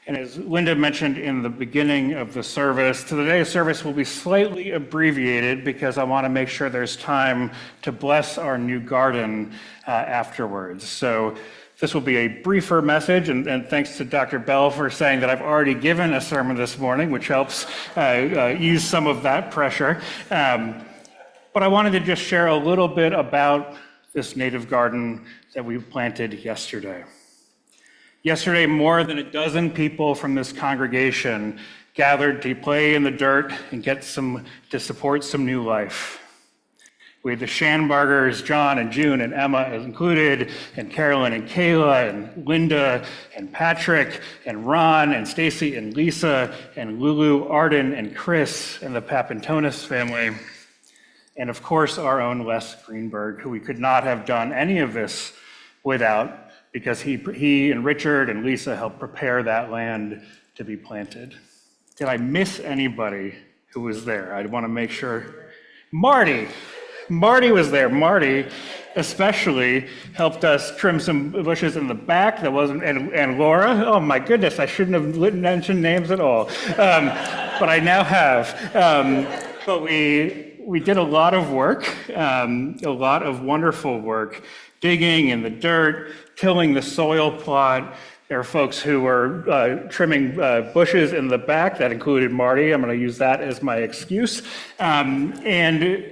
And as Linda mentioned in the beginning of the service, today's service will be slightly abbreviated because I want to make sure there's time to bless our new garden afterwards. So this will be a briefer message, and thanks to Dr. Bell for saying that I've already given a sermon this morning, which helps ease some of that pressure. But I wanted to just share a little bit about this native garden that we planted yesterday. Yesterday, more than a dozen people from this congregation gathered to play in the dirt and to support some new life. We had the Schanbargers, John and June and Emma as included, and Carolyn and Kayla and Linda and Patrick and Ron and Stacy and Lisa and Lulu, Arden and Chris and the Papantonis family. And of course, our own Les Greenberg, who we could not have done any of this without, because he and Richard and Lisa helped prepare that land to be planted. Did I miss anybody who was there? I want to make sure. Marty was there. Marty especially helped us trim some bushes in the back and Laura. Oh my goodness, I shouldn't have mentioned names at all. But I now have. But we did a lot of work, a lot of wonderful work, digging in the dirt, tilling the soil plot. There are folks who were trimming bushes in the back. That included Marty. I'm going to use that as my excuse. And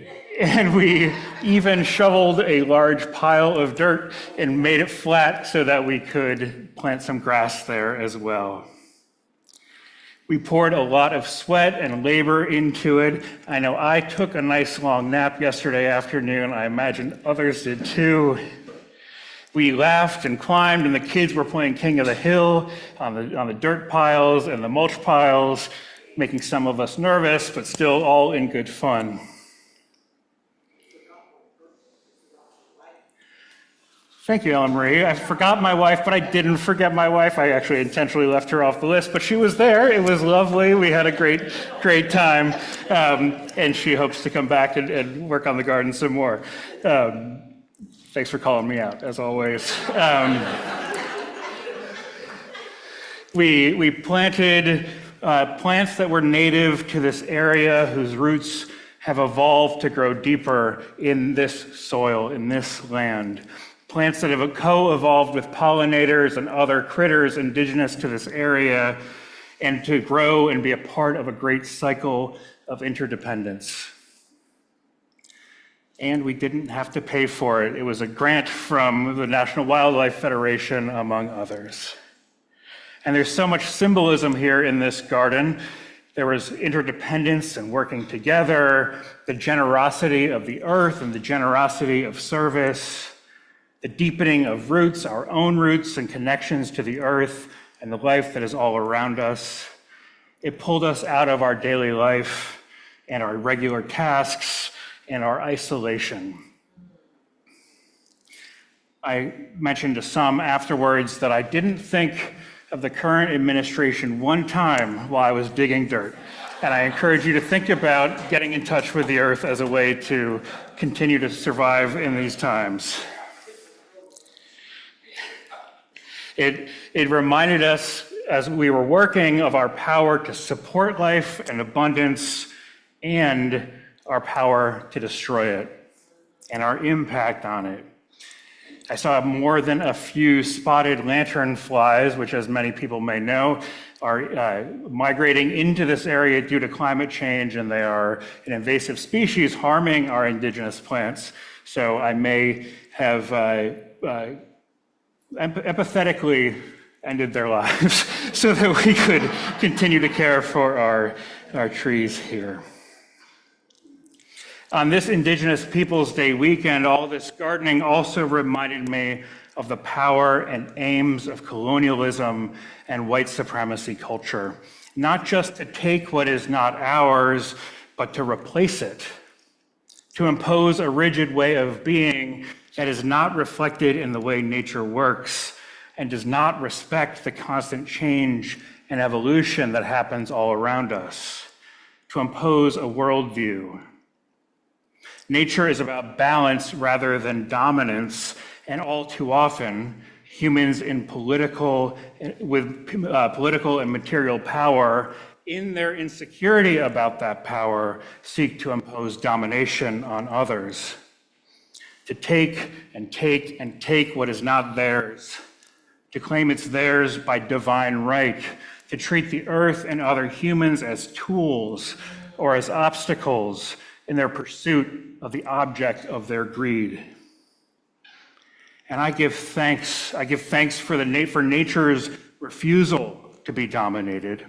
we even shoveled a large pile of dirt and made it flat so that we could plant some grass there as well. We poured a lot of sweat and labor into it. I know I took a nice long nap yesterday afternoon. I imagine others did too. We laughed and climbed, and the kids were playing King of the Hill on the dirt piles and the mulch piles, making some of us nervous, but still all in good fun. Thank you, Ellen Marie. I forgot my wife, but I didn't forget my wife. I actually intentionally left her off the list, but she was there. It was lovely. We had a great time, and she hopes to come back and work on the garden some more. Thanks for calling me out, as always. We planted plants that were native to this area, whose roots have evolved to grow deeper in this soil, in this land. Plants that have co-evolved with pollinators and other critters indigenous to this area, and to grow and be a part of a great cycle of interdependence. And we didn't have to pay for it. It was a grant from the National Wildlife Federation, among others. And there's so much symbolism here in this garden. There was interdependence and working together, the generosity of the earth and the generosity of service, the deepening of roots, our own roots and connections to the earth and the life that is all around us. It pulled us out of our daily life and our regular tasks and our isolation. I mentioned to some afterwards that I didn't think of the current administration one time while I was digging dirt. And I encourage you to think about getting in touch with the earth as a way to continue to survive in these times. It reminded us as we were working of our power to support life and abundance and our power to destroy it and our impact on it. I saw more than a few spotted lanternflies, which, as many people may know, are migrating into this area due to climate change, and they are an invasive species harming our indigenous plants. So I may have empathetically ended their lives so that we could continue to care for our trees here. On this Indigenous Peoples Day weekend, all this gardening also reminded me of the power and aims of colonialism and white supremacy culture. Not just to take what is not ours, but to replace it, to impose a rigid way of being that is not reflected in the way nature works and does not respect the constant change and evolution that happens all around us, to impose a worldview. Nature is about balance rather than dominance, and all too often, humans in political and material power, in their insecurity about that power, seek to impose domination on others, to take and take and take what is not theirs, to claim it's theirs by divine right, to treat the earth and other humans as tools or as obstacles in their pursuit of the object of their greed. And I give thanks for nature's refusal to be dominated.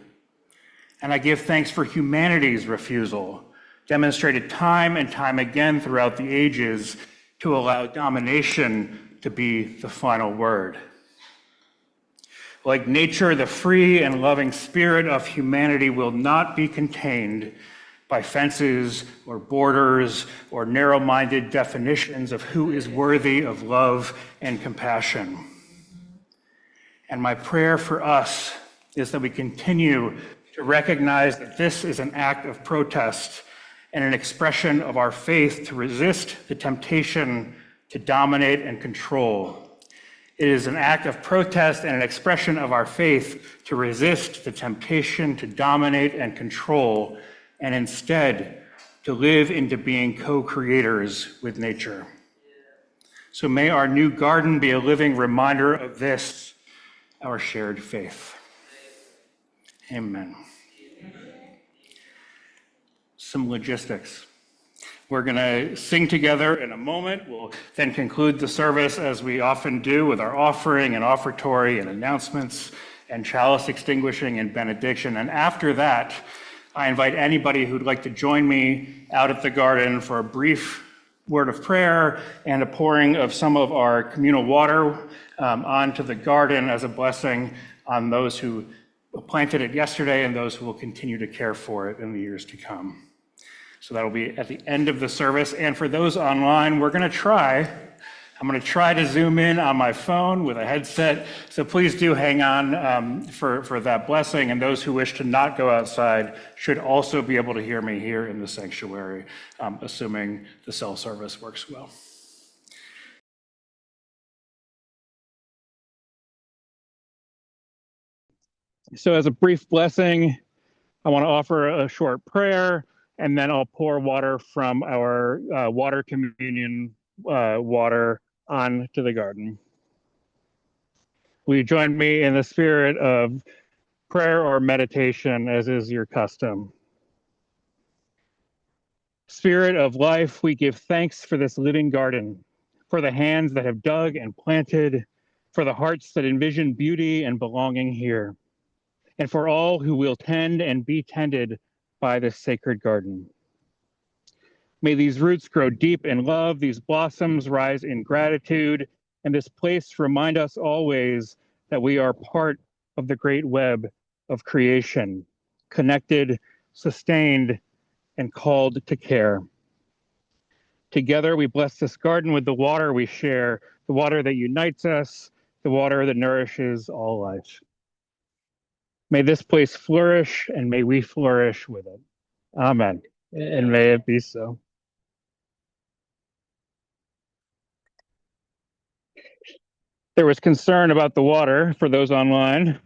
And I give thanks for humanity's refusal, demonstrated time and time again throughout the ages, to allow domination to be the final word. Like nature, the free and loving spirit of humanity will not be contained by fences or borders or narrow-minded definitions of who is worthy of love and compassion. And my prayer for us is that we continue to recognize that this is an act of protest and an expression of our faith to resist the temptation to dominate and control. It is an act of protest and an expression of our faith to resist the temptation to dominate and control, and instead to live into being co-creators with nature. So may our new garden be a living reminder of this, our shared faith. Amen. Some logistics. We're going to sing together in a moment. We'll then conclude the service as we often do with our offering and offertory and announcements and chalice extinguishing and benediction. And after that, I invite anybody who'd like to join me out at the garden for a brief word of prayer and a pouring of some of our communal water onto the garden as a blessing on those who planted it yesterday and those who will continue to care for it in the years to come. So that'll be at the end of the service. And for those online, I'm going to try to zoom in on my phone with a headset. So please do hang on for that blessing. And those who wish to not go outside should also be able to hear me here in the sanctuary, assuming the cell service works well. So as a brief blessing, I want to offer a short prayer, and then I'll pour water from our water communion water onto the garden. Will you join me in the spirit of prayer or meditation, as is your custom? Spirit of life, we give thanks for this living garden, for the hands that have dug and planted, for the hearts that envision beauty and belonging here, and for all who will tend and be tended by this sacred garden. May these roots grow deep in love, these blossoms rise in gratitude, and this place remind us always that we are part of the great web of creation, connected, sustained, and called to care. Together, we bless this garden with the water we share, the water that unites us, the water that nourishes all life. May this place flourish, and may we flourish with it. Amen. And may it be so. There was concern about the water for those online.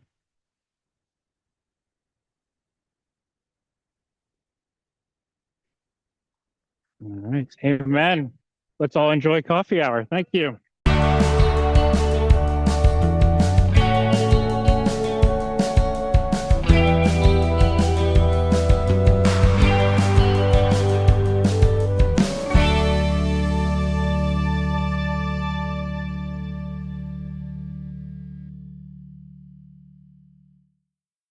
All right. Amen. Let's all enjoy coffee hour. Thank you.